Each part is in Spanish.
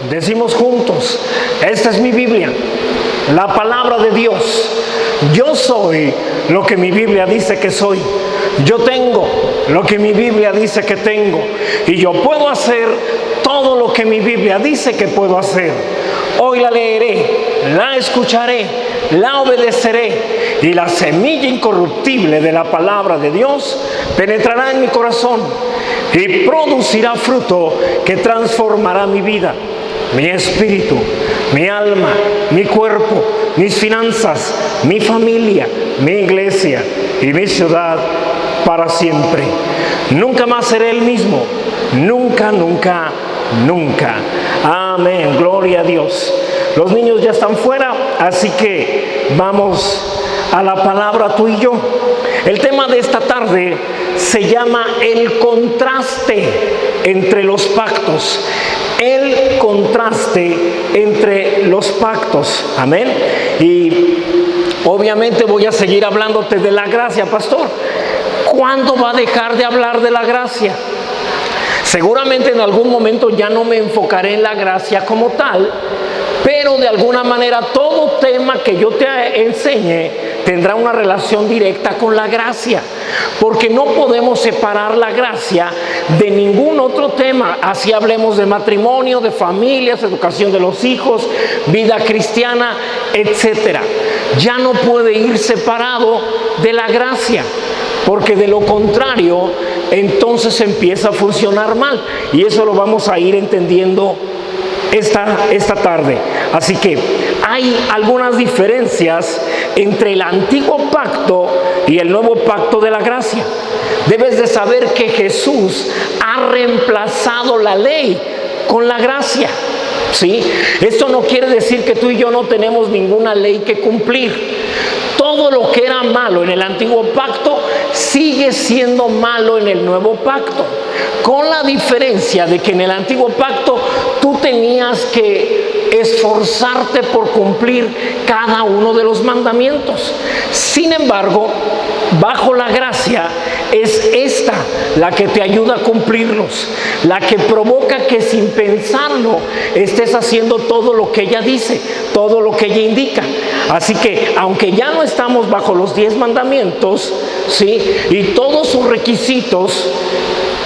Decimos juntos: esta es mi Biblia, la palabra de Dios. Yo soy lo que mi Biblia dice que soy. Yo tengo lo que mi Biblia dice que tengo. Y yo puedo hacer todo lo que mi Biblia dice que puedo hacer. Hoy la leeré, la escucharé, la obedeceré, y la semilla incorruptible de la palabra de Dios penetrará en mi corazón y producirá fruto que transformará mi vida, mi espíritu, mi alma, mi cuerpo, mis finanzas, mi familia, mi iglesia y mi ciudad para siempre. Nunca más seré el mismo. Nunca, nunca, nunca. Amén. Gloria a Dios. Los niños ya están fuera, así que vamos a la palabra tú y yo. El tema de esta tarde se llama el contraste entre los pactos. El contraste entre los pactos. Amén. Y obviamente voy a seguir hablándote de la gracia, pastor. ¿Cuándo va a dejar de hablar de la gracia? Seguramente en algún momento ya no me enfocaré en la gracia como tal, pero de alguna manera todo tema que yo te enseñe tendrá una relación directa con la gracia, porque no podemos separar la gracia de ningún otro tema. Así hablemos de matrimonio, de familias, educación de los hijos, vida cristiana, etcétera. Ya no puede ir separado de la gracia, porque de lo contrario entonces empieza a funcionar mal, y eso lo vamos a ir entendiendo esta tarde. Así que hay algunas diferencias entre el antiguo pacto y el nuevo pacto de la gracia. Debes de saber que Jesús ha reemplazado la ley con la gracia. ¿Sí? Esto no quiere decir que tú y yo no tenemos ninguna ley que cumplir. Todo lo que era malo en el antiguo pacto sigue siendo malo en el nuevo pacto, con la diferencia de que en el antiguo pacto tú tenías que esforzarte por cumplir cada uno de los mandamientos. Sin embargo, bajo la gracia es esta la que te ayuda a cumplirlos, la que provoca que sin pensarlo estés haciendo todo lo que ella dice, todo lo que ella indica. Así que aunque ya no estamos bajo los 10 mandamientos, ¿sí?, y todos sus requisitos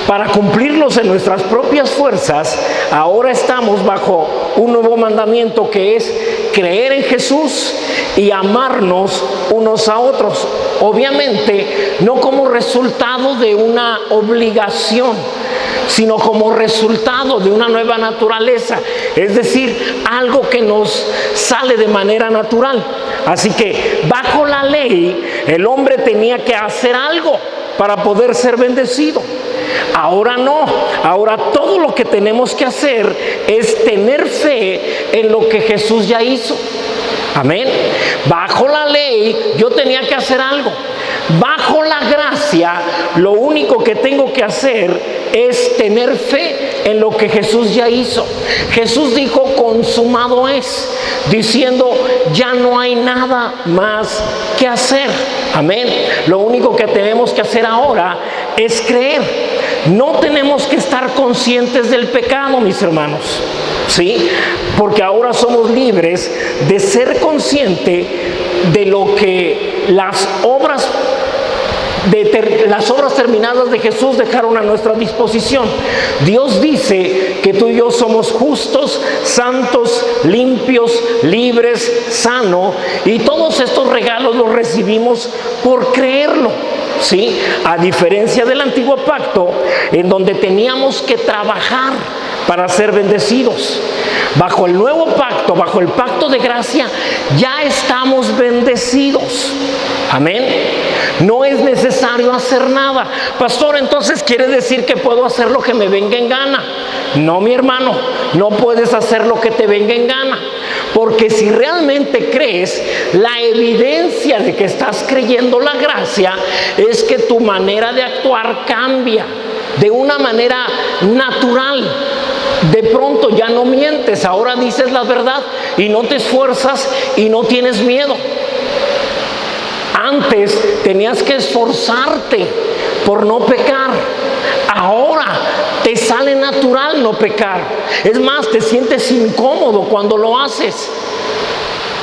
para cumplirlos en nuestras propias fuerzas, ahora estamos bajo un nuevo mandamiento, que es creer en Jesús y amarnos unos a otros. Obviamente no como resultado de una obligación, sino como resultado de una nueva naturaleza, es decir, algo que nos sale de manera natural. Así que bajo la ley el hombre tenía que hacer algo para poder ser bendecido. Ahora no, ahora todo lo que tenemos que hacer es tener fe en lo que Jesús ya hizo. Amén. Bajo la ley yo tenía que hacer algo. Bajo la gracia lo único que tengo que hacer es tener fe en lo que Jesús ya hizo. Jesús dijo: consumado es, diciendo ya no hay nada más que hacer. Amén. Lo único que tenemos que hacer ahora es creer. No tenemos que estar conscientes del pecado, mis hermanos, ¿sí? Porque ahora somos libres de ser consciente de lo que las obras terminadas de Jesús dejaron a nuestra disposición. Dios dice que tú y yo somos justos, santos, limpios, libres, sanos, y todos estos regalos los recibimos por creerlo. ¿Sí? A diferencia del antiguo pacto, en donde teníamos que trabajar para ser bendecidos. Bajo el nuevo pacto, bajo el pacto de gracia, ya estamos bendecidos. Amén. No es necesario hacer nada. Pastor, entonces quiere decir que puedo hacer lo que me venga en gana. No, mi hermano, no puedes hacer lo que te venga en gana. Porque si realmente crees, la evidencia de que estás creyendo la gracia es que tu manera de actuar cambia de una manera natural. De pronto ya no mientes, ahora dices la verdad y no te esfuerzas y no tienes miedo. Antes tenías que esforzarte por no pecar. Ahora Te sale natural no pecar. Es más, te sientes incómodo cuando lo haces.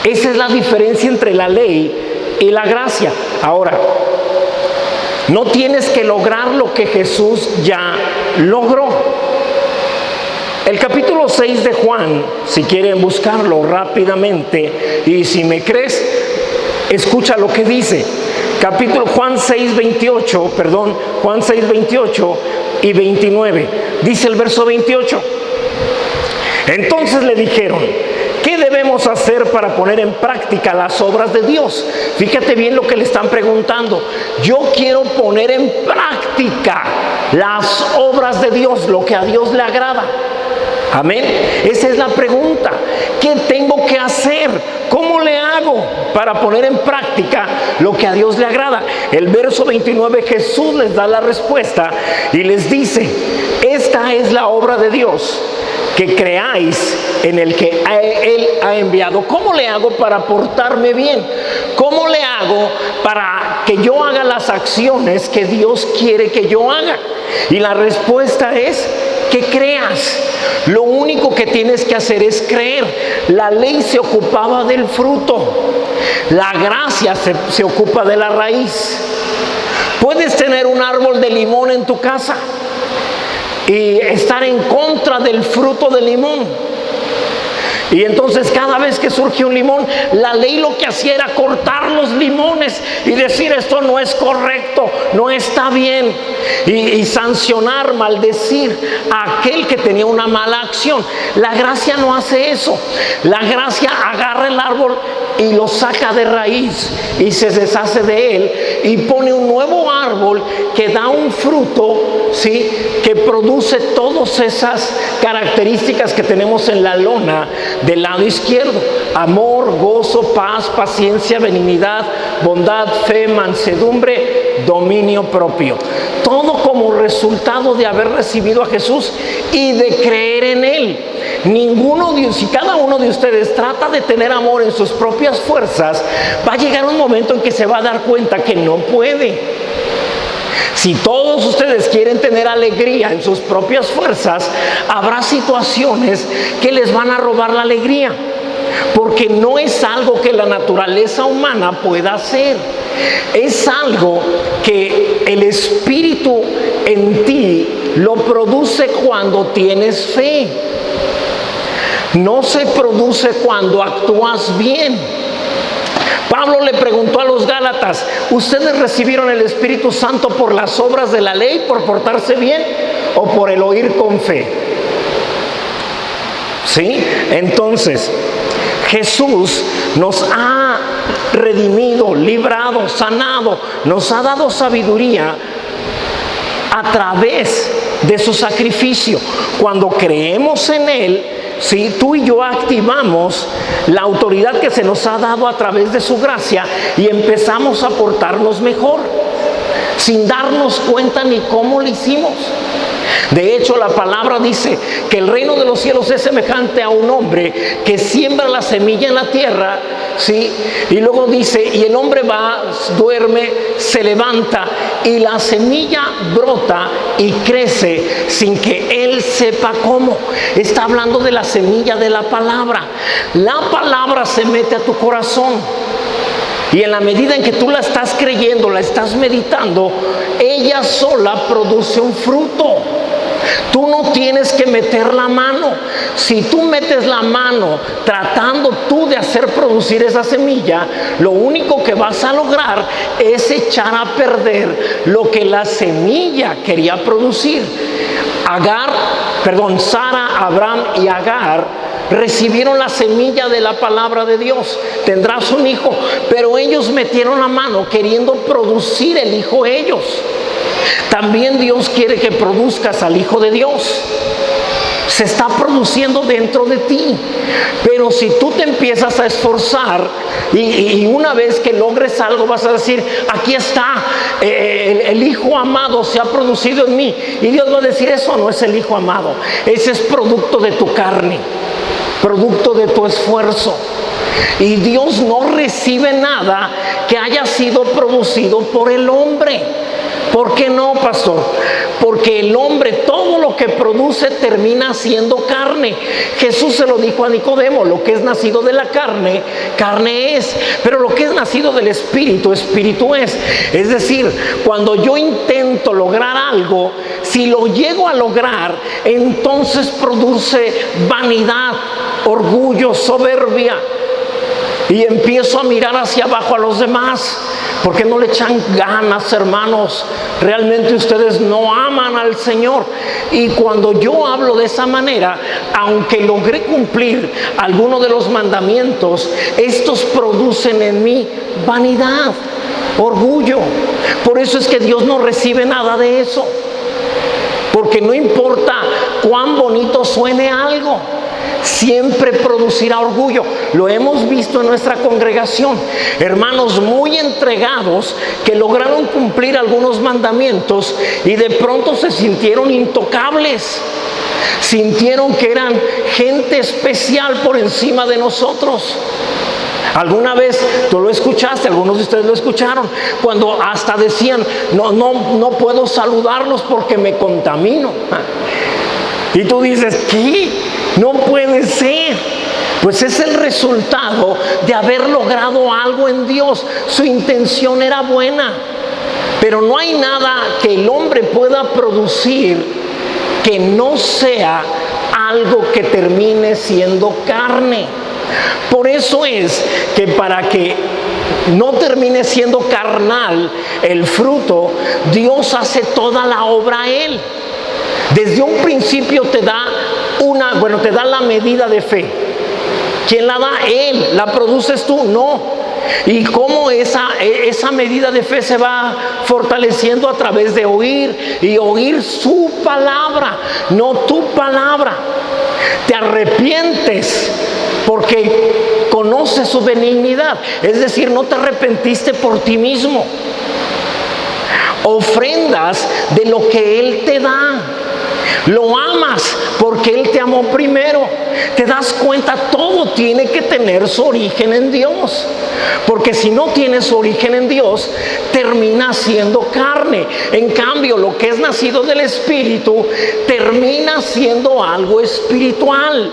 Esa es la diferencia entre la ley y la gracia. Ahora, no tienes que lograr lo que Jesús ya logró. El capítulo 6 de Juan, si quieren buscarlo rápidamente, y si me crees, escucha lo que dice. Juan 6, 28 y 29. Dice el verso 28. Entonces le dijeron: ¿qué debemos hacer para poner en práctica las obras de Dios? Fíjate bien lo que le están preguntando. Yo quiero poner en práctica las obras de Dios, lo que a Dios le agrada. Amén. Esa es la pregunta. ¿Qué tengo que hacer? ¿Cómo le hago para poner en práctica lo que a Dios le agrada? El verso 29, Jesús les da la respuesta y les dice: esta es la obra de Dios, que creáis en el que Él ha enviado. ¿Cómo le hago para portarme bien? ¿Cómo le hago para que yo haga las acciones que Dios quiere que yo haga? Y la respuesta es que creas. Lo único que tienes que hacer es creer. La ley se ocupaba del fruto, la gracia se ocupa de la raíz. Puedes tener un árbol de limón en tu casa y estar en contra del fruto del limón. Y entonces cada vez que surge un limón, la ley lo que hacía era cortar los limones y decir: esto no es correcto, no está bien, y sancionar, maldecir a aquel que tenía una mala acción. La gracia no hace eso. La gracia agarra el árbol y lo saca de raíz y se deshace de él y pone un nuevo árbol que da un fruto, ¿sí?, que produce todas esas características que tenemos en la lona del lado izquierdo: amor, gozo, paz, paciencia, benignidad, bondad, fe, mansedumbre, dominio propio. Todo como resultado de haber recibido a Jesús y de creer en Él. Si cada uno de ustedes trata de tener amor en sus propias fuerzas, va a llegar un momento en que se va a dar cuenta que no puede. Si todos ustedes quieren tener alegría en sus propias fuerzas, habrá situaciones que les van a robar la alegría, porque no es algo que la naturaleza humana pueda hacer. Es algo que el Espíritu en ti lo produce cuando tienes fe. No se produce cuando actúas bien. Pablo le preguntó a los Gálatas: ¿ustedes recibieron el Espíritu Santo por las obras de la ley, por portarse bien, o por el oír con fe? ¿Sí? Entonces, Jesús nos ha redimido, librado, sanado, nos ha dado sabiduría a través de su sacrificio. Cuando creemos en Él, si tú y yo activamos la autoridad que se nos ha dado a través de su gracia y empezamos a portarnos mejor, sin darnos cuenta ni cómo lo hicimos. De hecho, la palabra dice que el reino de los cielos es semejante a un hombre que siembra la semilla en la tierra, ¿sí? Y luego dice: y el hombre va, duerme, se levanta y la semilla brota y crece sin que él sepa cómo. Está hablando de la semilla de la palabra. La palabra se mete a tu corazón. Y en la medida en que tú la estás creyendo, la estás meditando, ella sola produce un fruto. Tú no tienes que meter la mano. Si tú metes la mano tratando tú de hacer producir esa semilla, lo único que vas a lograr es echar a perder lo que la semilla quería producir. Sara, Abraham y Agar recibieron la semilla de la palabra de Dios: tendrás un hijo. Pero ellos metieron la mano queriendo producir el hijo ellos. También Dios quiere que produzcas al Hijo de Dios. Se está produciendo dentro de ti. Pero si tú te empiezas a esforzar y una vez que logres algo vas a decir: aquí está, el Hijo amado se ha producido en mí. Y Dios va a decir: eso no es el Hijo amado, ese es producto de tu carne, producto de tu esfuerzo. Y Dios no recibe nada que haya sido producido por el hombre. ¿Por qué no, pastor? Porque el hombre, todo lo que produce termina siendo carne. Jesús se lo dijo a Nicodemo: lo que es nacido de la carne, carne es, pero lo que es nacido del Espíritu, Espíritu es. Es decir, cuando yo intento lograr algo, si lo llego a lograr, entonces produce vanidad, orgullo, soberbia, y empiezo a mirar hacia abajo a los demás. ¿Por qué no le echan ganas, hermanos? Realmente ustedes no aman al Señor. Y cuando yo hablo de esa manera, aunque logré cumplir alguno de los mandamientos, estos producen en mí vanidad, orgullo. Por eso es que Dios no recibe nada de eso. Porque no importa cuán bonito suene algo, siempre producirá orgullo. Lo hemos visto en nuestra congregación, hermanos muy entregados que lograron cumplir algunos mandamientos y de pronto se sintieron intocables, sintieron que eran gente especial por encima de nosotros. Alguna vez tú lo escuchaste, algunos de ustedes lo escucharon, cuando hasta decían: no puedo saludarlos porque me contamino. Y tú dices: ¿qué? No puede ser. Pues es el resultado de haber logrado algo en Dios. Su intención era buena, pero no hay nada que el hombre pueda producir que no sea algo que termine siendo carne. Por eso es que para que no termine siendo carnal el fruto, Dios hace toda la obra a él. Desde un principio te da la medida de fe. ¿Quién la da? Él. ¿La produces tú? No. ¿Y cómo esa medida de fe se va fortaleciendo? A través de oír, y oír su palabra, no tu palabra. Te arrepientes porque conoces su benignidad. Es decir, no te arrepentiste por ti mismo. Ofrendas de lo que Él te da. Lo amas porque Él te amó primero. Te das cuenta, todo tiene que tener su origen en Dios. Porque si no tiene su origen en Dios, termina siendo carne. En cambio, lo que es nacido del Espíritu termina siendo algo espiritual.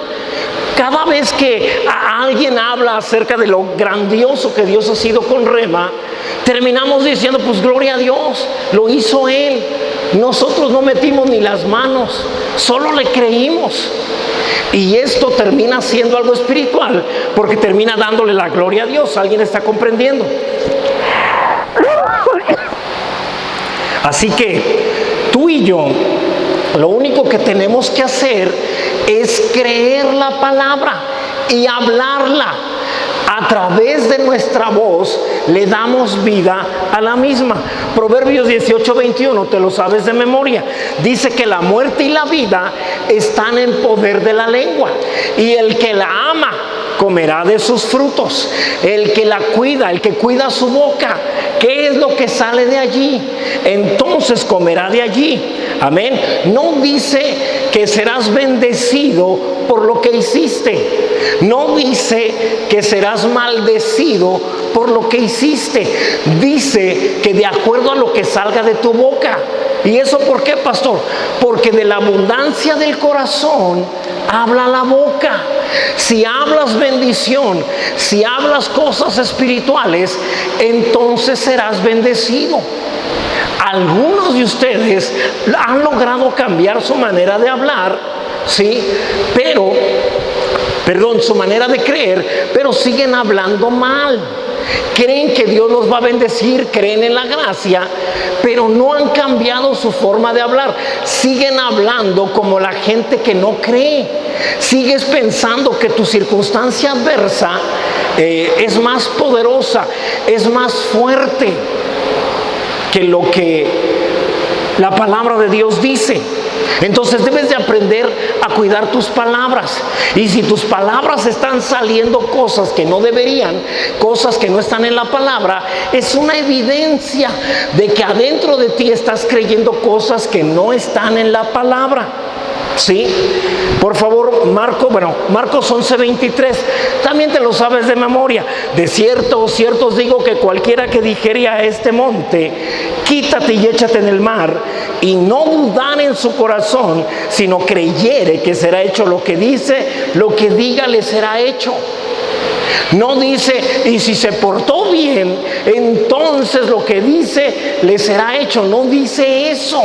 Cada vez que alguien habla acerca de lo grandioso que Dios ha sido con Rema, terminamos diciendo: pues gloria a Dios, lo hizo Él. Nosotros no metimos ni las manos, solo le creímos. Y esto termina siendo algo espiritual, porque termina dándole la gloria a Dios. ¿Alguien está comprendiendo? Así que tú y yo, lo único que tenemos que hacer es creer la palabra y hablarla. A través de nuestra voz le damos vida a la misma. Proverbios 18:21, te lo sabes de memoria. Dice que la muerte y la vida están en poder de la lengua, y el que la ama comerá de sus frutos. El que la cuida, el que cuida su boca, ¿qué es lo que sale de allí? Entonces comerá de allí. Amén. No dice que serás bendecido por lo que hiciste. No dice que serás maldecido por lo que hiciste. Dice que de acuerdo a lo que salga de tu boca. ¿Y eso por qué, pastor? Porque de la abundancia del corazón habla la boca. Si hablas bendición, si hablas cosas espirituales, entonces serás bendecido. Algunos de ustedes han logrado cambiar su manera de hablar, ¿sí? Su manera de creer, pero siguen hablando mal. Creen que Dios los va a bendecir, creen en la gracia, pero no han cambiado su forma de hablar. Siguen hablando como la gente que no cree. Sigues pensando que tu circunstancia adversa es más poderosa, es más fuerte que lo que la palabra de Dios dice. Entonces debes de aprender a cuidar tus palabras. Y si tus palabras están saliendo cosas que no deberían, cosas que no están en la palabra, es una evidencia de que adentro de ti estás creyendo cosas que no están en la palabra. ¿Sí? Por favor, Marcos 11:23, también te lo sabes de memoria. De cierto os digo que cualquiera que dijere a este monte, quítate y échate en el mar, y no dudar en su corazón, sino creyere que será hecho lo que dice, lo que diga le será hecho. No dice, y si se portó bien, entonces lo que dice le será hecho. No dice eso,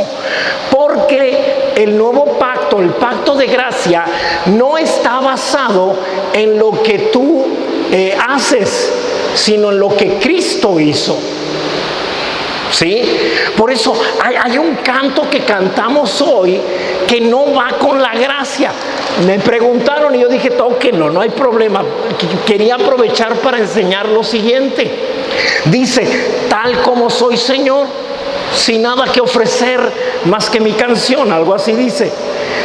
porque el nuevo pacto, el pacto de gracia, no está basado en lo que tú haces, sino en lo que Cristo hizo. ¿Sí? Por eso hay un canto que cantamos hoy que no va con la gracia. Me preguntaron y yo dije, tóquenlo, no hay problema. Quería aprovechar para enseñar lo siguiente. Dice, tal como soy, Señor, sin nada que ofrecer más que mi canción, algo así dice.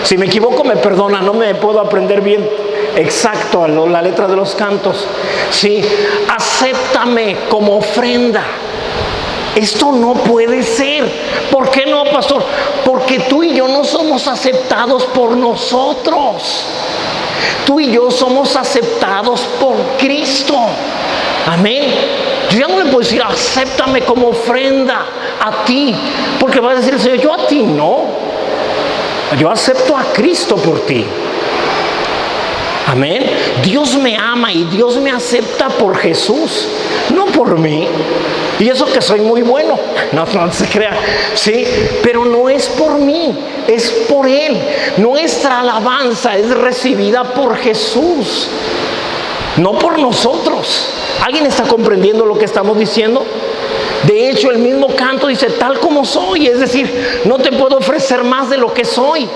Si me equivoco me perdona, no me puedo aprender bien exacto la letra de los cantos. Sí, acéptame como ofrenda. Esto no puede ser. ¿Por qué no, pastor? Porque tú y yo no somos aceptados por nosotros. Tú y yo somos aceptados por Cristo. Amén. Yo ya no le puedo decir, acéptame como ofrenda a ti, porque va a decir el Señor, yo a ti no. Yo acepto a Cristo por ti. Amén. Dios me ama y Dios me acepta por Jesús, no por mí. Y eso que soy muy bueno, no se crea, sí, pero no es por mí, es por Él. Nuestra alabanza es recibida por Jesús, no por nosotros. ¿Alguien está comprendiendo lo que estamos diciendo? De hecho, el mismo canto dice, tal como soy, es decir, no te puedo ofrecer más de lo que soy.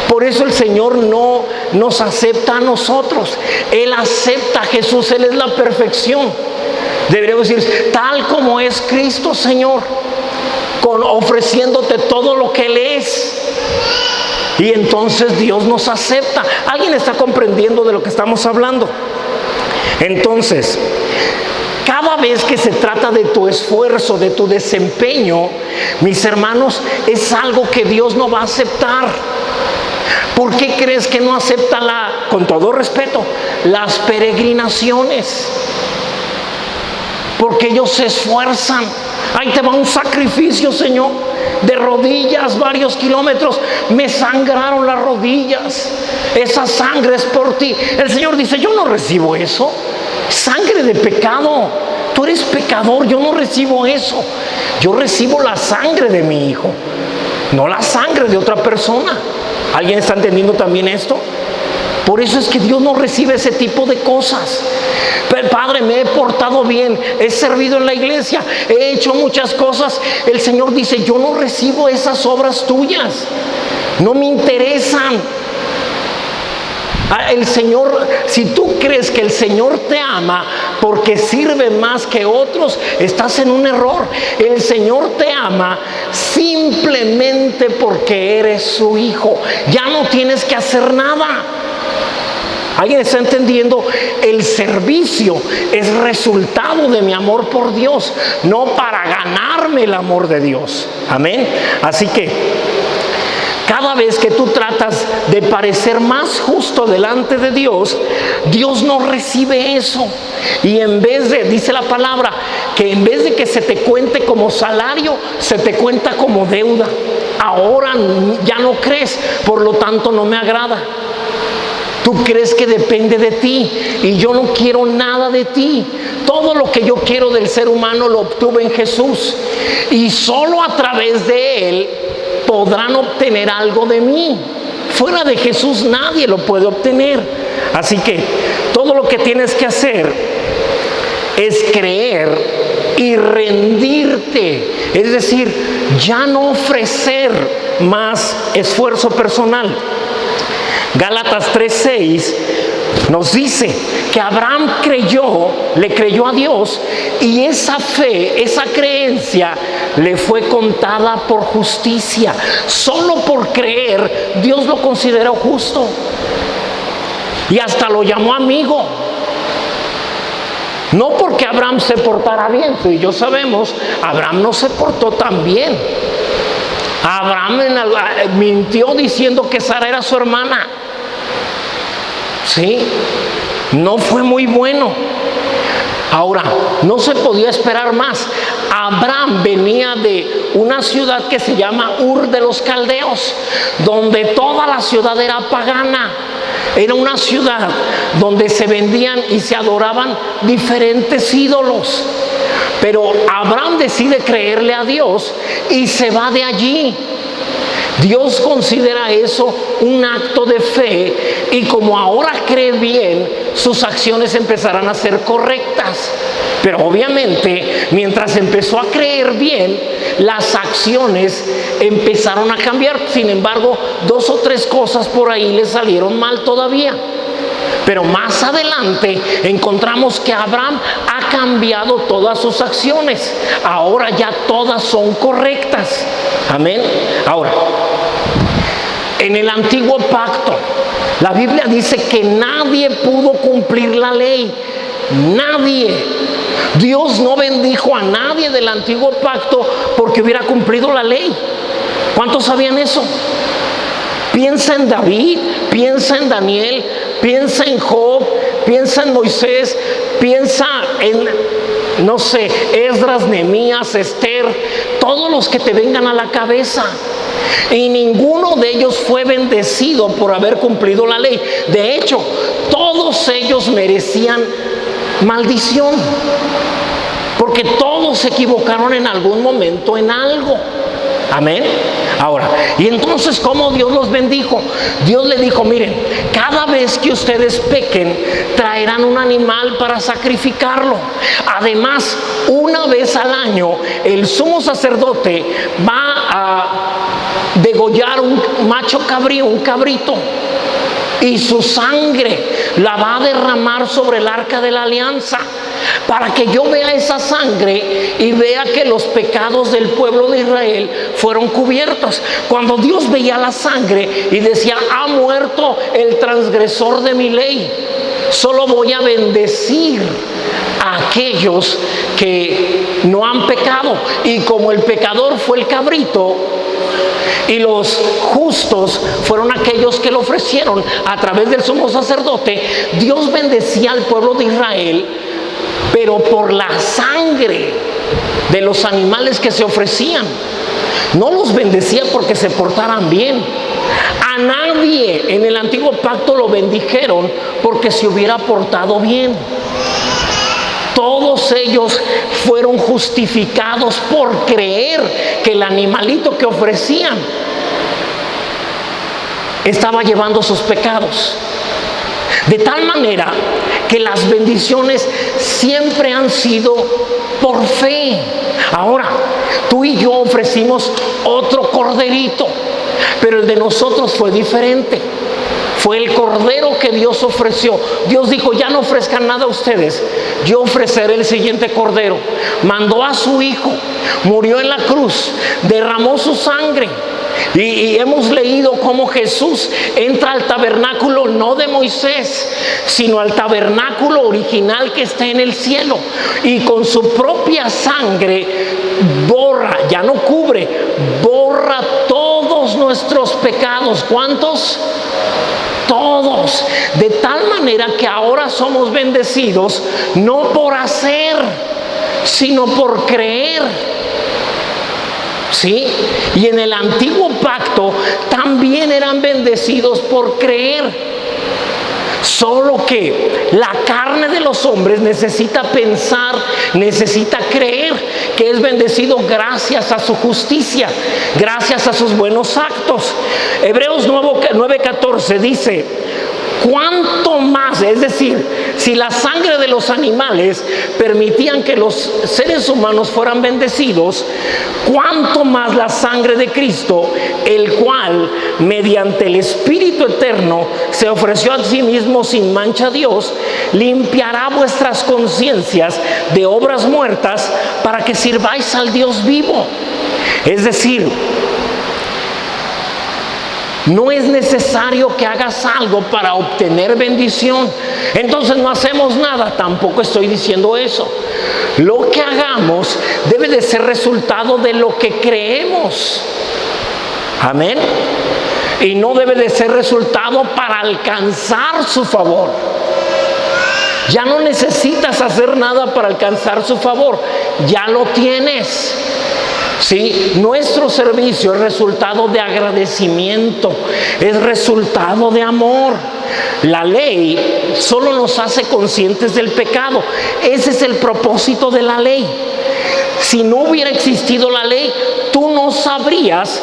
Por eso el Señor no nos acepta a nosotros, Él acepta a Jesús, Él es la perfección. Deberíamos decir, tal como es Cristo, Señor, ofreciéndote todo lo que Él es. Y entonces Dios nos acepta. ¿Alguien está comprendiendo de lo que estamos hablando? Entonces, cada vez que se trata de tu esfuerzo, de tu desempeño, mis hermanos, es algo que Dios no va a aceptar. ¿Por qué crees que no acepta, con todo respeto, las peregrinaciones? Porque ellos se esfuerzan. Ahí te va un sacrificio, Señor, de rodillas, varios kilómetros. Me sangraron las rodillas. Esa sangre es por ti. El Señor dice, yo no recibo eso. Sangre de pecado. Tú eres pecador, yo no recibo eso. Yo recibo la sangre de mi Hijo, no la sangre de otra persona. ¿Alguien está entendiendo también esto? Por eso es que Dios no recibe ese tipo de cosas. Pero, Padre, me he portado bien, he servido en la iglesia, he hecho muchas cosas. El Señor dice, yo no recibo esas obras tuyas, no me interesan. El Señor, si tú crees que el Señor te ama porque sirve más que otros, estás en un error. El Señor te ama simplemente porque eres su hijo. Ya no tienes que hacer nada. ¿Alguien está entendiendo? El servicio es resultado de mi amor por Dios, no para ganarme el amor de Dios. Amén. Así que cada vez que tú tratas de parecer más justo delante de Dios, Dios no recibe eso. Y en vez de, dice la palabra, que en vez de que se te cuente como salario, se te cuenta como deuda. Ahora ya no crees, por lo tanto no me agrada. Tú crees que depende de ti y yo no quiero nada de ti. Todo lo que yo quiero del ser humano lo obtuve en Jesús. Y solo a través de Él podrán obtener algo de mí. Fuera de Jesús nadie lo puede obtener. Así que todo lo que tienes que hacer es creer y rendirte. Es decir, ya no ofrecer más esfuerzo personal. Gálatas 3:6 nos dice que Abraham le creyó a Dios y esa fe, esa creencia le fue contada por justicia. Solo por creer Dios lo consideró justo y hasta lo llamó amigo. No porque Abraham se portara bien, tú y yo sabemos, Abraham no se portó tan bien. Abraham mintió diciendo que Sara era su hermana. Sí, no fue muy bueno. Ahora, no se podía esperar más. Abraham venía de una ciudad que se llama Ur de los Caldeos, donde toda la ciudad era pagana. Era una ciudad donde se vendían y se adoraban diferentes ídolos. Pero Abraham decide creerle a Dios y se va de allí. Dios considera eso un acto de fe, y como ahora cree bien, sus acciones empezarán a ser correctas. Pero obviamente, mientras empezó a creer bien, las acciones empezaron a cambiar. Sin embargo, 2 o 3 cosas por ahí le salieron mal todavía. Pero más adelante encontramos que Abraham ha cambiado todas sus acciones. Ahora ya todas son correctas. Amén. Ahora, en el antiguo pacto, la Biblia dice que nadie pudo cumplir la ley. Nadie. Dios no bendijo a nadie del antiguo pacto porque hubiera cumplido la ley. ¿Cuántos sabían eso? Piensa en David, piensa en Daniel, piensa en Job, piensa en Moisés, piensa en, no sé, Esdras, Nehemías, Esther, todos los que te vengan a la cabeza. Y ninguno de ellos fue bendecido por haber cumplido la ley. De hecho, todos ellos merecían maldición, porque todos se equivocaron en algún momento en algo. Amén. Ahora, y entonces, ¿cómo Dios los bendijo? Dios le dijo: miren, cada vez que ustedes pequen, traerán un animal para sacrificarlo. Además, una vez al año, el sumo sacerdote va a degollar un macho cabrío, un cabrito, y su sangre la va a derramar sobre el arca de la alianza, para que yo vea esa sangre y vea que los pecados del pueblo de Israel fueron cubiertos. Cuando Dios veía la sangre y decía: ha muerto el transgresor de mi ley, solo voy a bendecir a aquellos que no han pecado. Y como el pecador fue el cabrito y los justos fueron aquellos que lo ofrecieron a través del sumo sacerdote, Dios bendecía al pueblo de Israel, pero por la sangre de los animales que se ofrecían. No los bendecía porque se portaran bien. A nadie en el antiguo pacto lo bendijeron porque se hubiera portado bien. Todos ellos fueron justificados por creer que el animalito que ofrecían estaba llevando sus pecados. De tal manera que las bendiciones siempre han sido por fe. Ahora, tú y yo ofrecimos otro corderito, pero el de nosotros fue diferente. Fue el cordero que Dios ofreció. Dios dijo: ya no ofrezcan nada a ustedes, yo ofreceré el siguiente cordero. Mandó a su hijo, murió en la cruz, derramó su sangre. Y hemos leído cómo Jesús entra al tabernáculo no de Moisés, sino al tabernáculo original que está en el cielo, y con su propia sangre borra, ya no cubre, borra todos nuestros pecados. ¿Cuántos? Todos. De tal manera que ahora somos bendecidos no por hacer, sino por creer. ¿Sí? Y en el antiguo pacto también eran bendecidos por creer. Solo que la carne de los hombres necesita pensar, necesita creer que es bendecido gracias a su justicia, gracias a sus buenos actos. Hebreos 9:14 dice: cuánto más, es decir, si la sangre de los animales permitían que los seres humanos fueran bendecidos, cuánto más la sangre de Cristo, el cual mediante el Espíritu eterno se ofreció a sí mismo sin mancha a Dios, limpiará vuestras conciencias de obras muertas para que sirváis al Dios vivo. Es decir, no es necesario que hagas algo para obtener bendición. Entonces no hacemos nada. Tampoco estoy diciendo eso. Lo que hagamos debe de ser resultado de lo que creemos. Amén. Y no debe de ser resultado para alcanzar su favor. Ya no necesitas hacer nada para alcanzar su favor, ya lo tienes. ¿Sí? Nuestro servicio es resultado de agradecimiento, es resultado de amor. La ley solo nos hace conscientes del pecado. Ese es el propósito de la ley. Si no hubiera existido la ley, tú no sabrías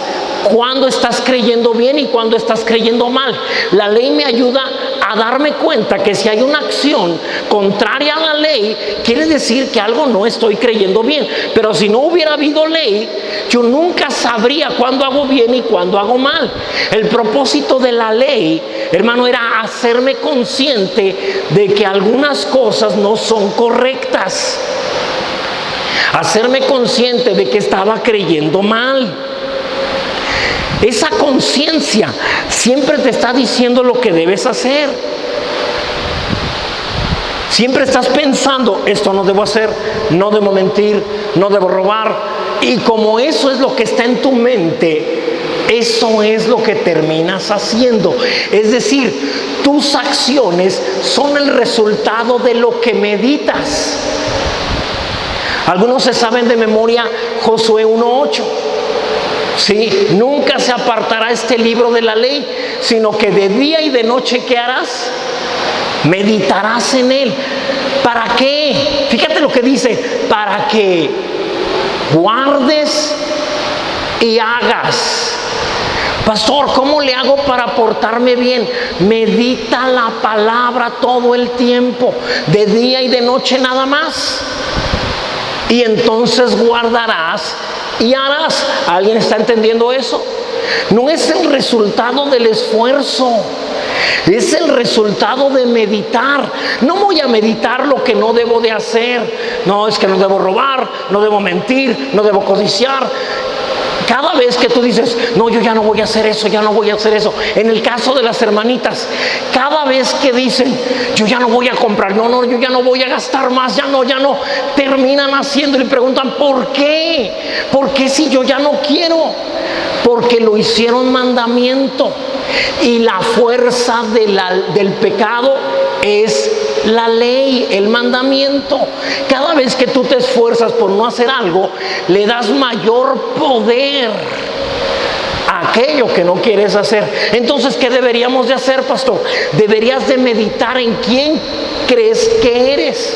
cuándo estás creyendo bien y cuándo estás creyendo mal. La ley me ayuda a darme cuenta que si hay una acción contraria a la ley, quiere decir que algo no estoy creyendo bien. Pero si no hubiera habido ley, yo nunca sabría cuándo hago bien y cuándo hago mal. El propósito de la ley, hermano, era hacerme consciente de que algunas cosas no son correctas. Hacerme consciente de que estaba creyendo mal. Esa conciencia siempre te está diciendo lo que debes hacer. Siempre estás pensando, esto no debo hacer, no debo mentir, no debo robar. Y como eso es lo que está en tu mente, eso es lo que terminas haciendo. Es decir, tus acciones son el resultado de lo que meditas. Algunos se saben de memoria Josué 1:8. Sí, nunca se apartará este libro de la ley, sino que de día y de noche, ¿qué harás? Meditarás en él. ¿Para qué? Fíjate lo que dice, para que guardes y hagas. Pastor, ¿cómo le hago para portarme bien? Medita la palabra todo el tiempo, de día y de noche nada más. Y entonces guardarás y harás. ¿Alguien está entendiendo eso? No es el resultado del esfuerzo, es el resultado de meditar. No voy a meditar lo que no debo de hacer. No, es que no debo robar, no debo mentir, no debo codiciar. Cada vez que tú dices, no, yo ya no voy a hacer eso, ya no voy a hacer eso. En el caso de las hermanitas, cada vez que dicen, yo ya no voy a comprar, no, yo ya no voy a gastar más, ya no, terminan haciendo y preguntan, ¿por qué? ¿Por qué si yo ya no quiero? Porque lo hicieron mandamiento. Y la fuerza del pecado es la ley, el mandamiento. Cada vez que tú te esfuerzas por no hacer algo, le das mayor poder a aquello que no quieres hacer. Entonces, ¿qué deberíamos de hacer, pastor? Deberías de meditar en quién crees que eres.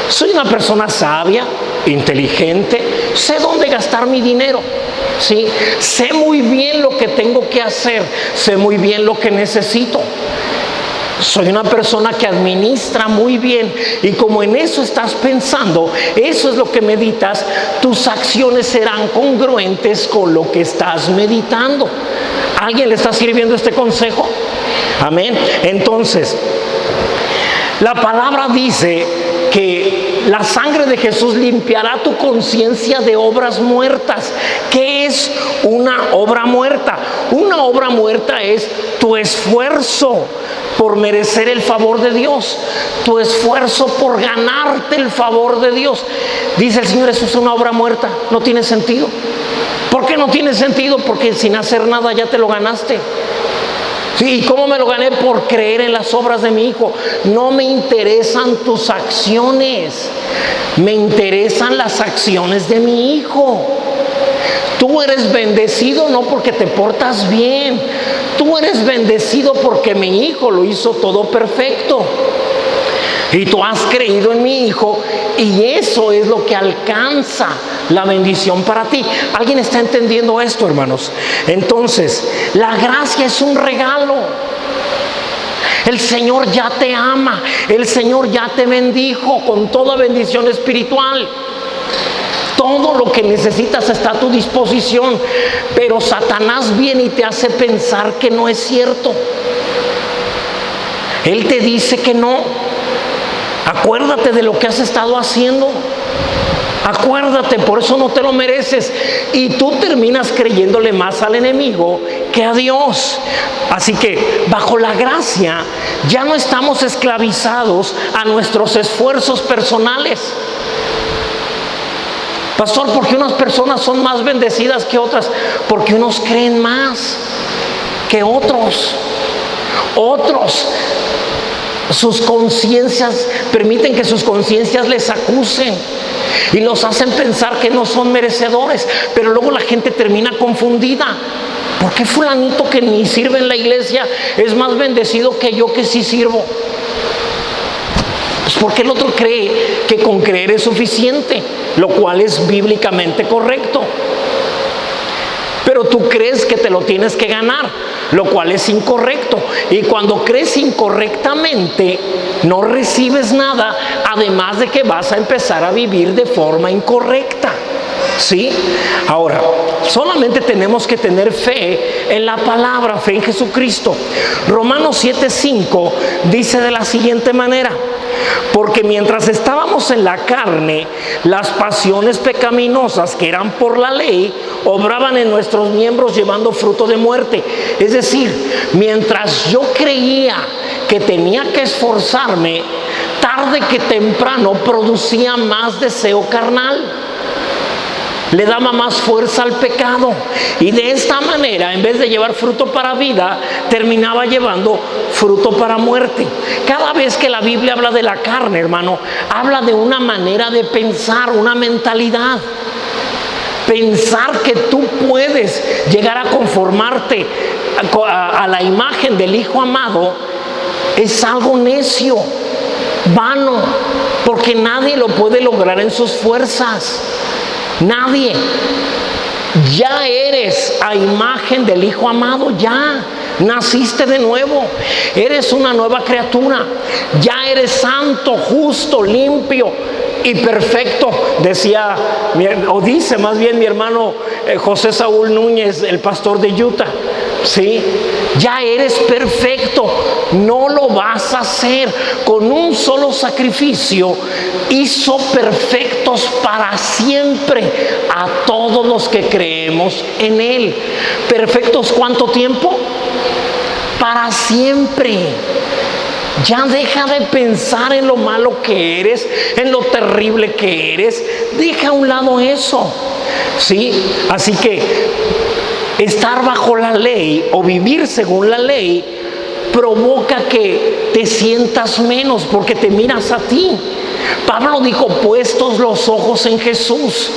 Soy una persona sabia, inteligente, sé dónde gastar mi dinero. ¿Sí? Sé muy bien lo que tengo que hacer, sé muy bien lo que necesito. Soy una persona que administra muy bien, y como en eso estás pensando, eso es lo que meditas, tus acciones serán congruentes con lo que estás meditando. ¿Alguien le está sirviendo este consejo? Amén. Entonces, la palabra dice que la sangre de Jesús limpiará tu conciencia de obras muertas. ¿Qué es una obra muerta? Una obra muerta es tu esfuerzo por merecer el favor de Dios, tu esfuerzo por ganarte el favor de Dios. Dice el Señor, eso es una obra muerta, no tiene sentido. ¿Por qué no tiene sentido? Porque sin hacer nada ya te lo ganaste. Sí, ¿y cómo me lo gané? Por creer en las obras de mi Hijo. No me interesan tus acciones, me interesan las acciones de mi Hijo. Tú eres bendecido no porque te portas bien, tú eres bendecido porque mi Hijo lo hizo todo perfecto. Y tú has creído en mi Hijo, y eso es lo que alcanza la bendición para ti. ¿Alguien está entendiendo esto, hermanos? Entonces, la gracia es un regalo. El Señor ya te ama, el Señor ya te bendijo con toda bendición espiritual. Todo lo que necesitas está a tu disposición, pero Satanás viene y te hace pensar que no es cierto. Él te dice que no. Acuérdate de lo que has estado haciendo. Acuérdate, por eso no te lo mereces. Y tú terminas creyéndole más al enemigo que a Dios. Así que bajo la gracia ya no estamos esclavizados a nuestros esfuerzos personales. Pastor, ¿por qué unas personas son más bendecidas que otras? Porque unos creen más que otros. Otros Sus conciencias, permiten que sus conciencias les acusen y los hacen pensar que no son merecedores, pero luego la gente termina confundida. ¿Por qué fulanito que ni sirve en la iglesia es más bendecido que yo que sí sirvo? Pues porque el otro cree que con creer es suficiente, lo cual es bíblicamente correcto. Pero tú crees que te lo tienes que ganar, lo cual es incorrecto. Y cuando crees incorrectamente, no recibes nada, además de que vas a empezar a vivir de forma incorrecta. ¿Sí? Ahora, solamente tenemos que tener fe en la palabra, fe en Jesucristo. Romanos 7:5 dice de la siguiente manera: porque mientras estábamos en la carne, las pasiones pecaminosas que eran por la ley obraban en nuestros miembros llevando fruto de muerte. Es decir, mientras yo creía que tenía que esforzarme, tarde que temprano producía más deseo carnal, le daba más fuerza al pecado, y de esta manera, en vez de llevar fruto para vida, terminaba llevando fruto para muerte. Cada vez que la Biblia habla de la carne, hermano, habla de una manera de pensar, una mentalidad. Pensar que tú puedes llegar a conformarte a la imagen del Hijo amado es algo necio, vano, porque nadie lo puede lograr en sus fuerzas. Nadie. Ya eres a imagen del Hijo amado, ya naciste de nuevo, eres una nueva criatura, ya eres santo, justo, limpio y perfecto. Decía, o dice más bien mi hermano José Saúl Núñez, el pastor de Utah, ¿sí? Ya eres perfecto. No lo vas a hacer. Con un solo sacrificio hizo perfectos para siempre a todos los que creemos en Él. ¿Perfectos cuánto tiempo? Para siempre. Ya deja de pensar en lo malo que eres, en lo terrible que eres. Deja a un lado eso, ¿sí? Así que estar bajo la ley o vivir según la ley provoca que te sientas menos porque te miras a ti. Pablo dijo: puestos los ojos en Jesús.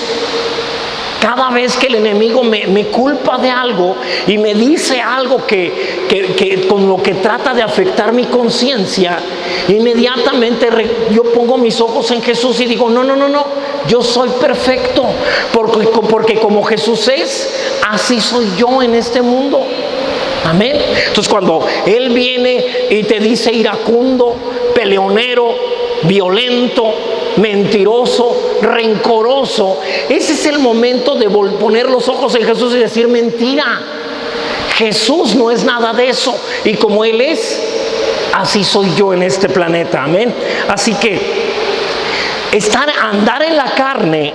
Cada vez que el enemigo me culpa de algo y me dice algo que con lo que trata de afectar mi conciencia, inmediatamente yo pongo mis ojos en Jesús y digo: no, yo soy perfecto, porque como Jesús es, así soy yo en este mundo. Amén. Entonces, cuando Él viene y te dice iracundo, peleonero, violento, mentiroso, rencoroso, ese es el momento de poner los ojos en Jesús y decir: mentira, Jesús no es nada de eso, y como Él es, así soy yo en este planeta. Amén. Así que andar en la carne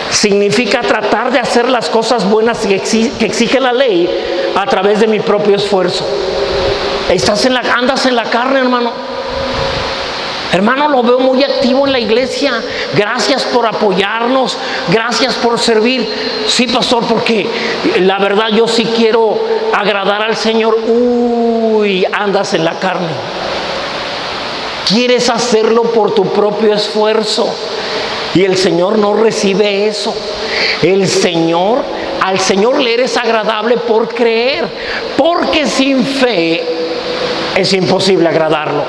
significa tratar de hacer las cosas buenas que exige la ley a través de mi propio esfuerzo. Andas en la carne, hermano. Hermano, lo veo muy activo en la iglesia. Gracias por apoyarnos, gracias por servir. Sí, pastor, porque la verdad yo sí quiero agradar al Señor. Andas en la carne. Quieres hacerlo por tu propio esfuerzo, y el Señor no recibe eso. Al Señor le eres agradable por creer, porque sin fe es imposible agradarlo.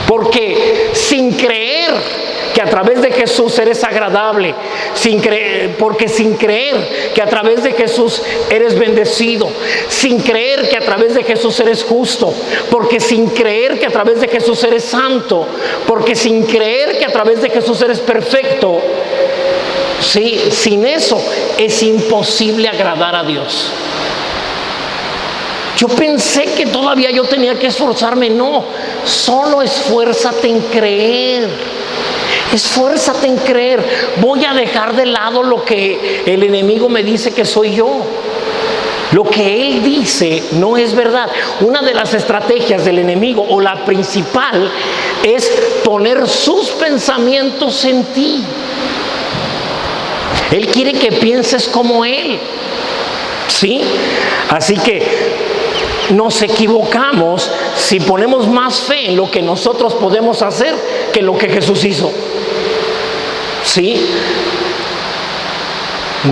Porque sin creer que a través de Jesús eres agradable, porque sin creer que a través de Jesús eres bendecido, sin creer que a través de Jesús eres justo, porque sin creer que a través de Jesús eres santo, porque sin creer que a través de Jesús eres perfecto, sí, sin eso es imposible agradar a Dios. Yo pensé que todavía yo tenía que esforzarme. No, solo esfuérzate en creer. Esfuérzate en creer. Voy a dejar de lado lo que el enemigo me dice que soy yo. Lo que él dice no es verdad. Una de las estrategias del enemigo, o la principal, es poner sus pensamientos en ti. Él quiere que pienses como él. ¿Sí? Así que nos equivocamos si ponemos más fe en lo que nosotros podemos hacer que en lo que Jesús hizo. ¿Sí?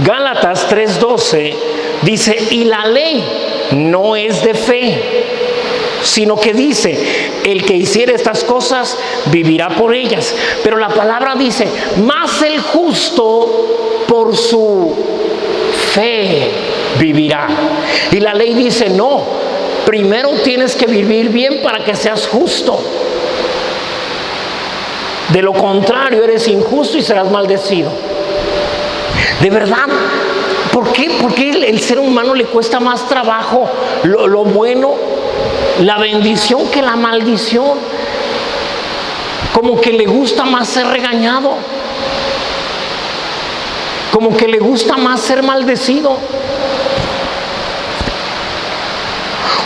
Gálatas 3:12 dice, y la ley no es de fe, sino que dice, el que hiciere estas cosas vivirá por ellas. Pero la palabra dice, más el justo por su fe vivirá. Y la ley dice, no, primero tienes que vivir bien para que seas justo. De lo contrario, eres injusto y serás maldecido. De verdad, ¿por qué el ser humano le cuesta más trabajo lo bueno, la bendición que la maldición? Como que le gusta más ser regañado, como que le gusta más ser maldecido.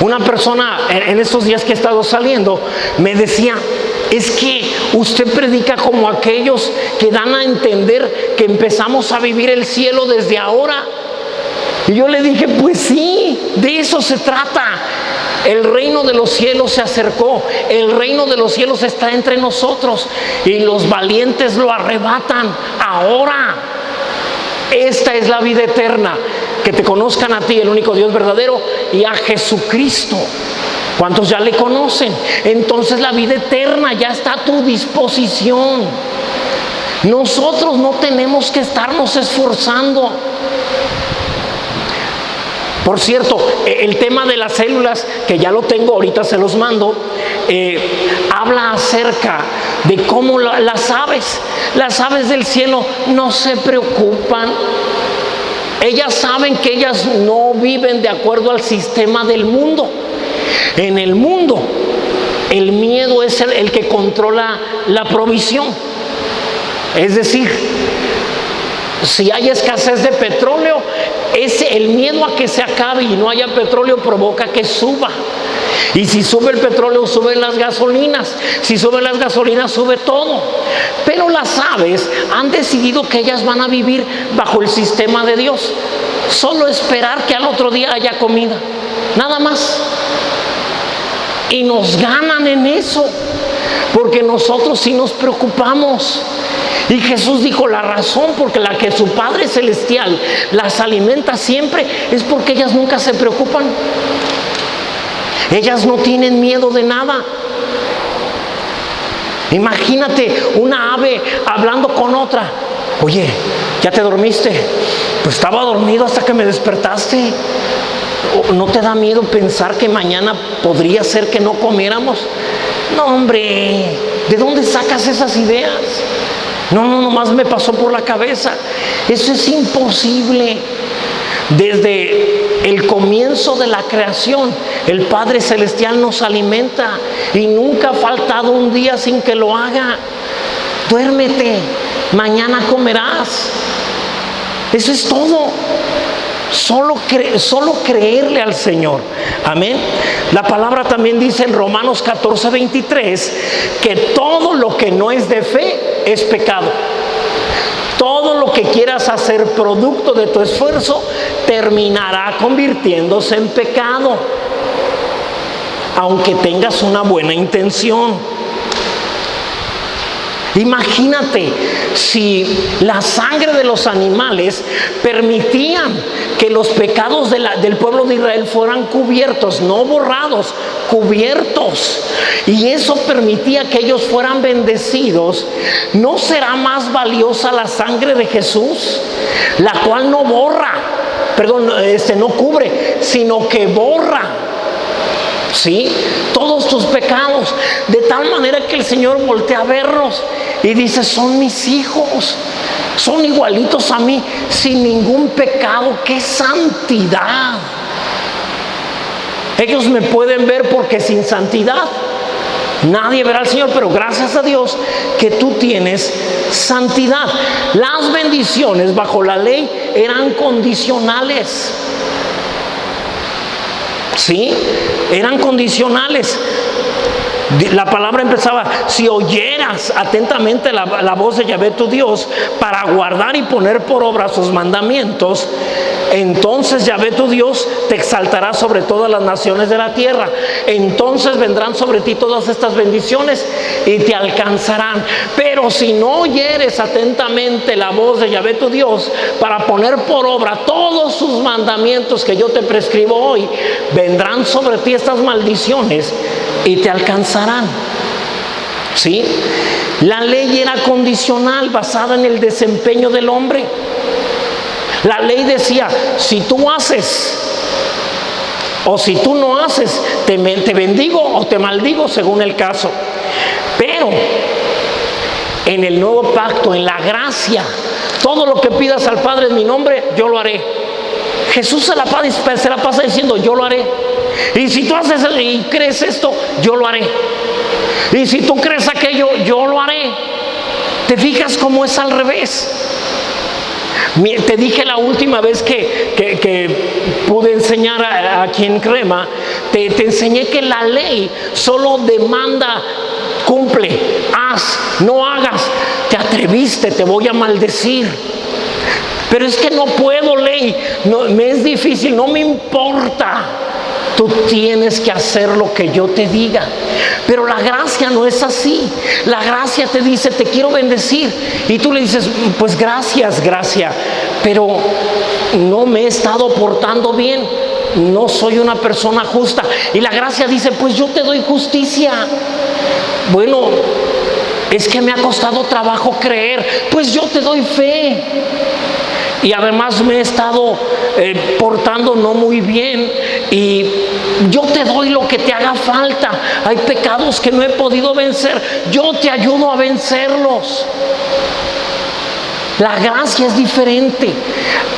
Una persona en estos días que he estado saliendo me decía, es que usted predica como aquellos que dan a entender que empezamos a vivir el cielo desde ahora. Y yo le dije, pues sí, de eso se trata. El reino de los cielos se acercó, el reino de los cielos está entre nosotros y los valientes lo arrebatan ahora. Esta es la vida eterna, que te conozcan a ti, el único Dios verdadero, y a Jesucristo. ¿Cuántos ya le conocen? Entonces la vida eterna ya está a tu disposición. Nosotros no tenemos que estarnos esforzando. Por cierto, el tema de las células, que ya lo tengo, ahorita se los mando, habla acerca de cómo las aves del cielo no se preocupan. Ellas saben que ellas no viven de acuerdo al sistema del mundo. En el mundo, el miedo es el que controla la provisión. Es decir, si hay escasez de petróleo, el miedo a que se acabe y no haya petróleo provoca que suba. Y si sube el petróleo, suben las gasolinas. Si suben las gasolinas, sube todo. Pero las aves han decidido que ellas van a vivir bajo el sistema de Dios. Solo esperar que al otro día haya comida. Nada más. Y nos ganan en eso, porque nosotros sí nos preocupamos. Y Jesús dijo, la razón porque la que su Padre Celestial las alimenta siempre es porque ellas nunca se preocupan. Ellas no tienen miedo de nada. Imagínate una ave hablando con otra. Oye, ¿ya te dormiste? Pues estaba dormido hasta que me despertaste. ¿No te da miedo pensar que mañana podría ser que no comiéramos? No, hombre, ¿de dónde sacas esas ideas? No, nomás me pasó por la cabeza. Eso es imposible. Desde el comienzo de la creación, el Padre Celestial nos alimenta y nunca ha faltado un día sin que lo haga. Duérmete, mañana comerás. Eso es todo. Solo creerle al Señor. Amén. La palabra también dice en Romanos 14:23 que todo lo que no es de fe es pecado. Todo lo que quieras hacer producto de tu esfuerzo terminará convirtiéndose en pecado, aunque tengas una buena intención. Imagínate si la sangre de los animales permitían que los pecados del pueblo de Israel fueran cubiertos, no borrados, cubiertos, y eso permitía que ellos fueran bendecidos. ¿No será más valiosa la sangre de Jesús, la cual no cubre, sino que borra? ¿Sí? Todos tus pecados, de tal manera que el Señor voltea a vernos y dice, son mis hijos, son igualitos a mí, sin ningún pecado. ¡Qué santidad! Ellos me pueden ver porque sin santidad nadie verá al Señor, pero gracias a Dios que tú tienes santidad. Las bendiciones bajo la ley eran condicionales. ¿Sí? Eran condicionales. La palabra empezaba: si oyeras atentamente la voz de Yahvé tu Dios para guardar y poner por obra sus mandamientos, entonces Yahvé tu Dios te exaltará sobre todas las naciones de la tierra. Entonces vendrán sobre ti todas estas bendiciones y te alcanzarán. Pero si no oyeres atentamente la voz de Yahvé tu Dios para poner por obra todos sus mandamientos que yo te prescribo hoy, vendrán sobre ti estas maldiciones y te alcanzarán. ¿Sí? La ley era condicional, basada en el desempeño del hombre. La ley decía: si tú haces o si tú no haces, te bendigo o te maldigo, según el caso. Pero en el nuevo pacto, en la gracia, todo lo que pidas al Padre en mi nombre, yo lo haré. Jesús se la pasa diciendo: yo lo haré. Y si tú haces y crees esto, yo lo haré. Y si tú crees aquello, yo lo haré. ¿Te fijas cómo es al revés? Te dije la última vez que pude enseñar aquí en Crema, te enseñé que la ley solo demanda: cumple, haz, no hagas. Te atreviste, te voy a maldecir. Pero es que no puedo, ley, no, me es difícil, no me importa. Tú tienes que hacer lo que yo te diga. Pero la gracia no es así. La gracia te dice: te quiero bendecir. Y tú le dices: pues gracias, gracia, pero no me he estado portando bien, no soy una persona justa. Y la gracia dice: pues yo te doy justicia. Bueno, es que me ha costado trabajo creer, pues yo te doy fe. Y además me he estado portando no muy bien, y yo te doy lo que te haga falta. Hay pecados que no he podido vencer, yo te ayudo a vencerlos. La gracia es diferente.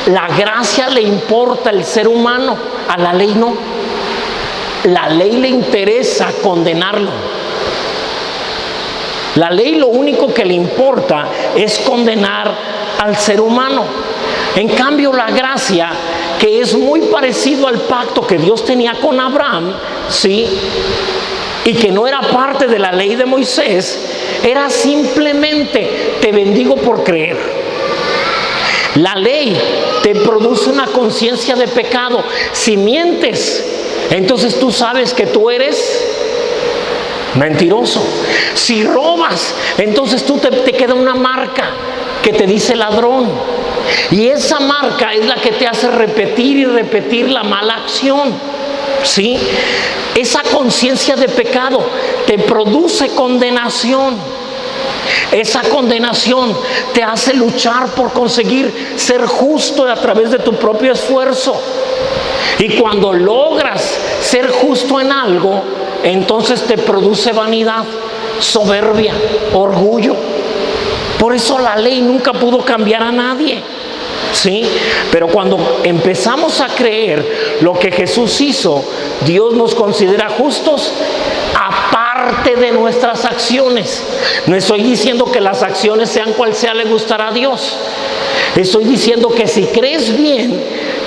La gracia le importa el ser humano, a la ley no. La ley le interesa condenarlo. La ley lo único que le importa es condenar al ser humano. En cambio, la gracia, que es muy parecido al pacto que Dios tenía con Abraham, ¿sí?, y que no era parte de la ley de Moisés, era simplemente: te bendigo por creer. La ley te produce una conciencia de pecado. Si mientes, entonces tú sabes que tú eres mentiroso. Si robas, entonces te queda una marca que te dice ladrón. Y esa marca es la que te hace repetir y repetir la mala acción. ¿Sí? Esa conciencia de pecado te produce condenación. Esa condenación te hace luchar por conseguir ser justo a través de tu propio esfuerzo. Y cuando logras ser justo en algo, entonces te produce vanidad, soberbia, orgullo. Por eso la ley nunca pudo cambiar a nadie. ¿Sí? Pero cuando empezamos a creer lo que Jesús hizo, Dios nos considera justos aparte de nuestras acciones. No estoy diciendo que las acciones sean cual sea le gustará a Dios. Estoy diciendo que si crees bien,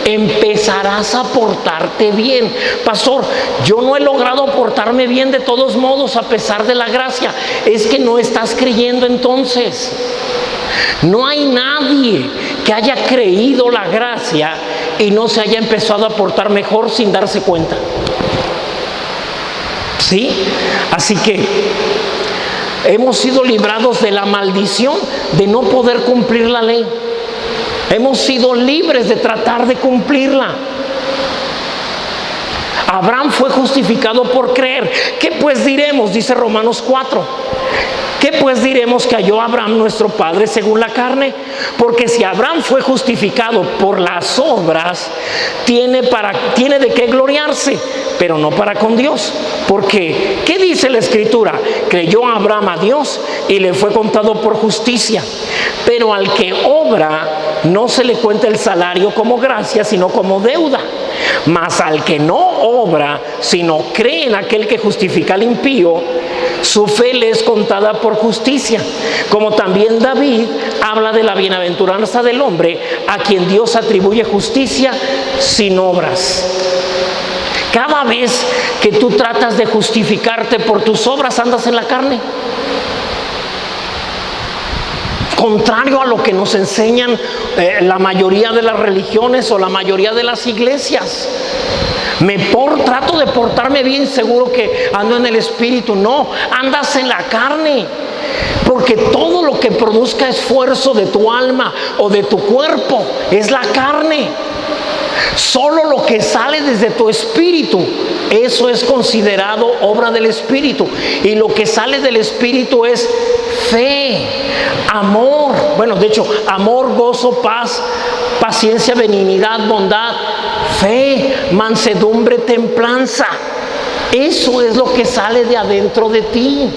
empezarás a portarte bien. Pastor, yo no he logrado portarme bien de todos modos a pesar de la gracia. Es que no estás creyendo entonces. No hay nadie que haya creído la gracia y no se haya empezado a portar mejor sin darse cuenta. ¿Sí? Así que hemos sido librados de la maldición de no poder cumplir la ley. Hemos sido libres de tratar de cumplirla. Abraham fue justificado por creer. ¿Qué pues diremos? Dice Romanos 4. ¿Qué pues diremos que halló Abraham nuestro padre según la carne? Porque si Abraham fue justificado por las obras, tiene de qué gloriarse, pero no para con Dios. Porque, ¿qué dice la Escritura? Creyó Abraham a Dios y le fue contado por justicia. Pero al que obra, no se le cuenta el salario como gracia, sino como deuda. Mas al que no obra, sino cree en aquel que justifica al impío, su fe le es contada por justicia. Como también David habla de la bienaventuranza del hombre a quien Dios atribuye justicia sin obras. Cada vez que tú tratas de justificarte por tus obras, andas en la carne. Contrario a lo que nos enseñan la mayoría de las religiones o la mayoría de las iglesias. Trato de portarme bien, seguro que ando en el Espíritu. No, andas en la carne. Porque todo lo que produzca esfuerzo de tu alma o de tu cuerpo es la carne. Solo lo que sale desde tu espíritu, eso es considerado obra del Espíritu. Y lo que sale del Espíritu es fe, amor. Bueno, de hecho, amor, gozo, paz, paciencia, benignidad, bondad, fe, mansedumbre, templanza. Eso es lo que sale de adentro de ti.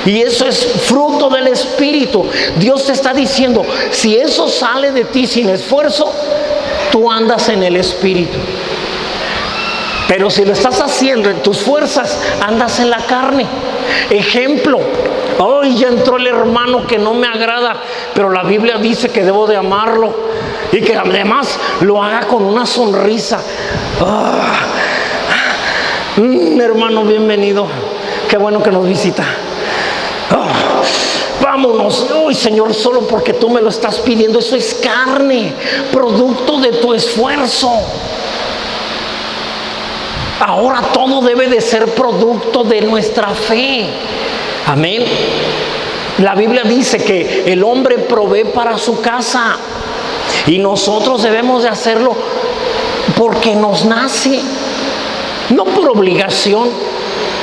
Y eso es fruto del Espíritu. Dios te está diciendo, si eso sale de ti sin esfuerzo, tú andas en el Espíritu. Pero si lo estás haciendo en tus fuerzas, andas en la carne. Ejemplo, hoy ya entró el hermano que no me agrada, pero la Biblia dice que debo de amarlo y que además lo haga con una sonrisa. Hermano, bienvenido. Qué bueno que nos visita. Vámonos. Uy, Señor, solo porque tú me lo estás pidiendo. Eso es carne, producto de tu esfuerzo. Ahora todo debe de ser producto de nuestra fe. Amén. La Biblia dice que el hombre provee para su casa y nosotros debemos de hacerlo porque nos nace, no por obligación.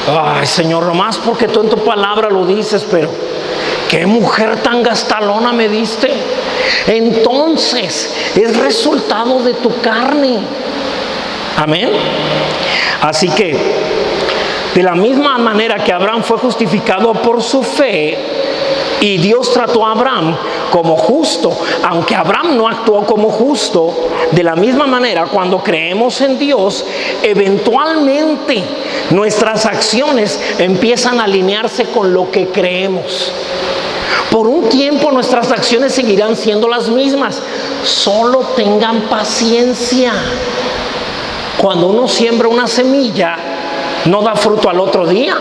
Ay, Señor, nomás porque tú en tu palabra lo dices, pero qué mujer tan gastalona me diste. Entonces es resultado de tu carne. Amén. Así que de la misma manera que Abraham fue justificado por su fe y Dios trató a Abraham como justo, aunque Abraham no actuó como justo, de la misma manera cuando creemos en Dios, eventualmente nuestras acciones empiezan a alinearse con lo que creemos. Por un tiempo nuestras acciones seguirán siendo las mismas. Solo tengan paciencia. Cuando uno siembra una semilla, no da fruto al otro día.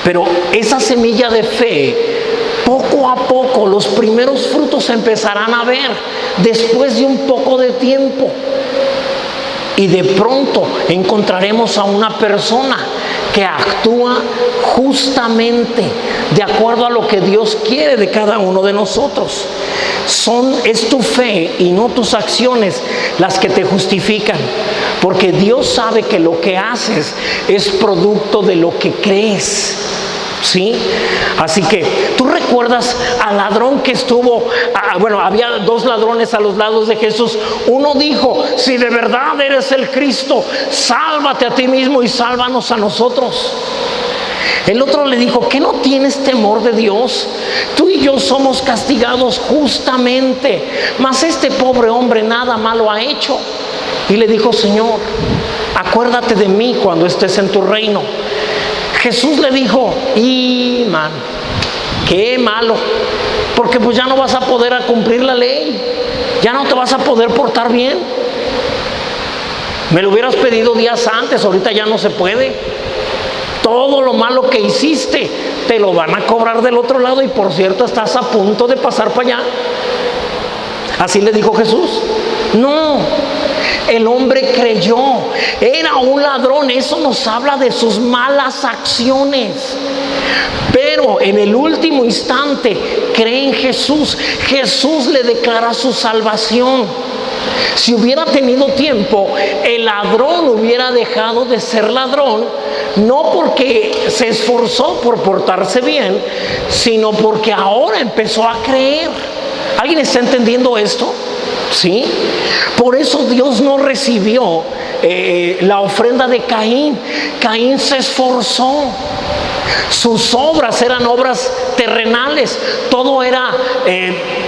Pero esa semilla de fe, poco a poco los primeros frutos se empezarán a ver después de un poco de tiempo. Y de pronto encontraremos a una persona que actúa justamente de acuerdo a lo que Dios quiere de cada uno de nosotros. Es tu fe y no tus acciones las que te justifican, porque Dios sabe que lo que haces es producto de lo que crees. ¿Sí? Así que tú recuerdas al ladrón que había dos ladrones a los lados de Jesús. Uno dijo, si de verdad eres el Cristo, sálvate a ti mismo y sálvanos a nosotros. El otro le dijo, ¿qué no tienes temor de Dios? Tú y yo somos castigados justamente, mas este pobre hombre nada malo ha hecho. Y le dijo, Señor, acuérdate de mí cuando estés en tu reino. Jesús le dijo, qué malo, porque pues ya no vas a poder cumplir la ley, ya no te vas a poder portar bien. Me lo hubieras pedido días antes, ahorita ya no se puede. Todo lo malo que hiciste te lo van a cobrar del otro lado y por cierto estás a punto de pasar para allá. Así le dijo Jesús. No, el hombre creyó, era un ladrón. Eso nos habla de sus malas acciones, pero en el último instante cree en Jesús. Jesús le declara su salvación. Si hubiera tenido tiempo, el ladrón hubiera dejado de ser ladrón, no porque se esforzó por portarse bien, sino porque ahora empezó a creer. ¿Alguien está entendiendo esto? ¿Sí? Por eso Dios no recibió la ofrenda de Caín. Caín se esforzó. Sus obras eran obras terrenales. Todo era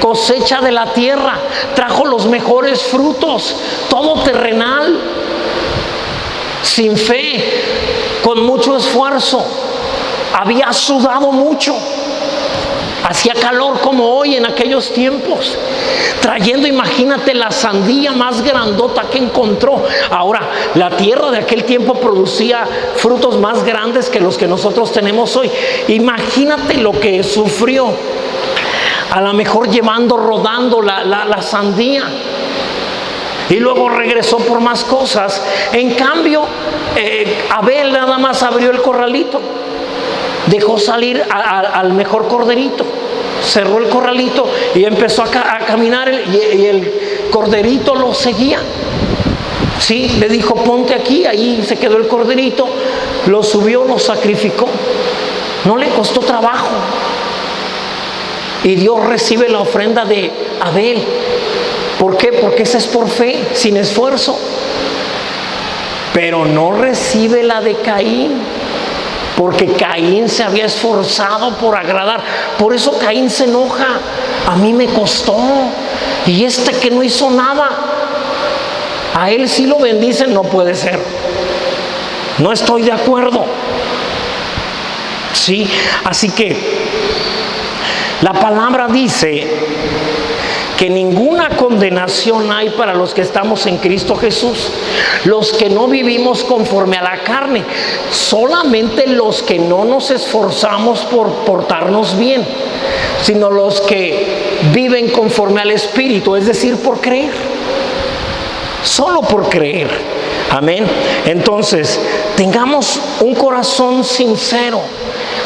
cosecha de la tierra. Trajo los mejores frutos. Todo terrenal. Sin fe, con mucho esfuerzo. Había sudado mucho. Hacía calor como hoy en aquellos tiempos, trayendo, imagínate, la sandía más grandota que encontró. Ahora, la tierra de aquel tiempo producía frutos más grandes que los que nosotros tenemos hoy. Imagínate lo que sufrió, a lo mejor rodando la sandía. Y luego regresó por más cosas. En cambio, Abel nada más abrió el corralito, dejó salir al mejor corderito, cerró el corralito y empezó a caminar, y el corderito lo seguía. Sí, le dijo: ponte aquí. Ahí se quedó el corderito, lo subió, lo sacrificó. No le costó trabajo. Y Dios recibe la ofrenda de Abel. ¿Por qué? Porque esa es por fe, sin esfuerzo. Pero no recibe la de Caín, porque Caín se había esforzado por agradar. Por eso Caín se enoja: a mí me costó, y este que no hizo nada, a él sí lo bendicen. No puede ser, no estoy de acuerdo. Sí, así que la palabra dice que ninguna condenación hay para los que estamos en Cristo Jesús, los que no vivimos conforme a la carne, solamente los que no nos esforzamos por portarnos bien, sino los que viven conforme al Espíritu, es decir, por creer, solo por creer. Amén. Entonces, tengamos un corazón sincero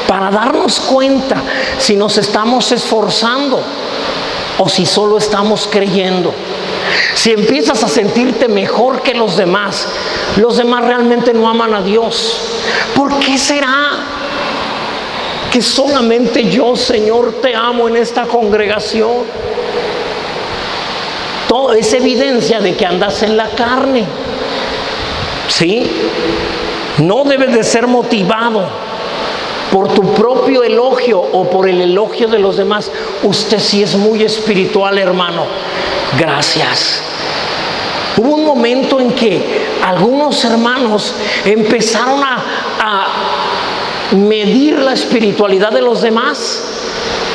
para darnos cuenta si nos estamos esforzando o si solo estamos creyendo. Si empiezas a sentirte mejor que los demás realmente no aman a Dios. ¿Por qué será que solamente yo, Señor, te amo en esta congregación? Todo es evidencia de que andas en la carne. ¿Sí? No debes de ser motivado por tu propio elogio o por el elogio de los demás. Usted sí es muy espiritual, hermano. Gracias. Hubo un momento en que algunos hermanos empezaron a medir la espiritualidad de los demás.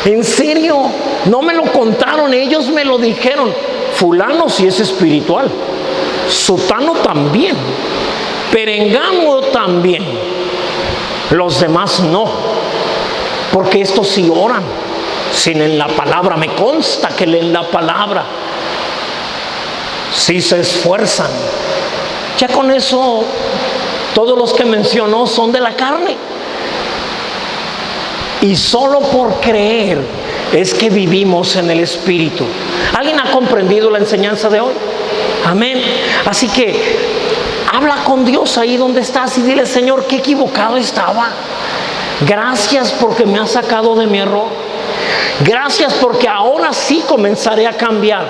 En serio, no me lo contaron, ellos me lo dijeron. Fulano sí es espiritual, sutano también, perengano también. Los demás no, porque estos sí oran, sí leen la palabra, me consta que leen la palabra, sí se esfuerzan. Ya con eso, todos los que mencionó son de la carne. Y solo por creer es que vivimos en el Espíritu. ¿Alguien ha comprendido la enseñanza de hoy? Amén. Así que habla con Dios ahí donde estás y dile: Señor, qué equivocado estaba. Gracias porque me has sacado de mi error. Gracias porque ahora sí comenzaré a cambiar.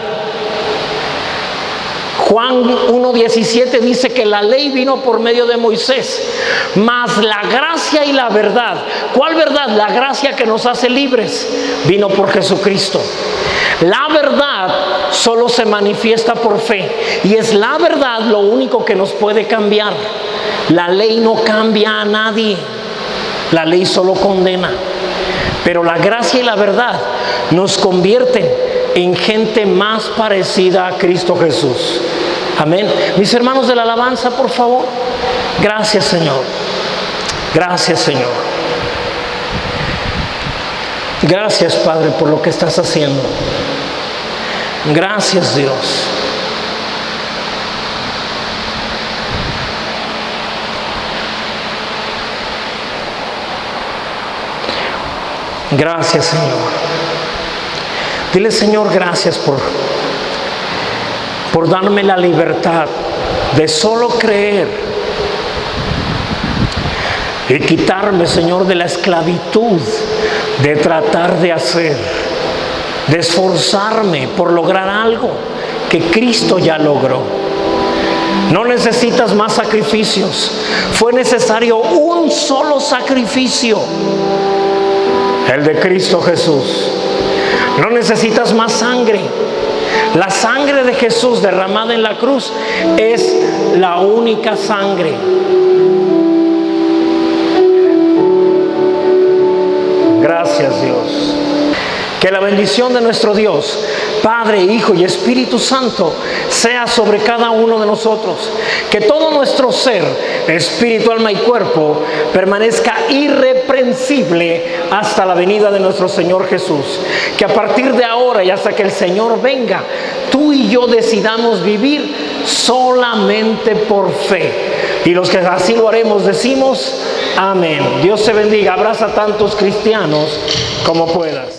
Juan 1:17 dice que la ley vino por medio de Moisés, mas la gracia y la verdad. ¿Cuál verdad? La gracia que nos hace libres vino por Jesucristo. La verdad solo se manifiesta por fe, y es la verdad lo único que nos puede cambiar. La ley no cambia a nadie, la ley solo condena, pero la gracia y la verdad nos convierten en gente más parecida a Cristo Jesús. Amén. Mis hermanos de la alabanza, por favor. Gracias, Señor. Gracias, Señor. Gracias, Padre, por lo que estás haciendo. Gracias, Dios. Gracias, Señor. Dile: Señor, gracias por darme la libertad de solo creer y quitarme, Señor, de la esclavitud de tratar de hacer, de esforzarme por lograr algo que Cristo ya logró. No necesitas más sacrificios. Fue necesario un solo sacrificio, el de Cristo Jesús. No necesitas más sangre. La sangre de Jesús derramada en la cruz es la única sangre. Gracias, Dios. Que la bendición de nuestro Dios, Padre, Hijo y Espíritu Santo, sea sobre cada uno de nosotros. Que todo nuestro ser, espíritu, alma y cuerpo, permanezca irreprensible hasta la venida de nuestro Señor Jesús. Que a partir de ahora y hasta que el Señor venga, tú y yo decidamos vivir solamente por fe. Y los que así lo haremos decimos amén. Dios te bendiga. Abraza a tantos cristianos como puedas.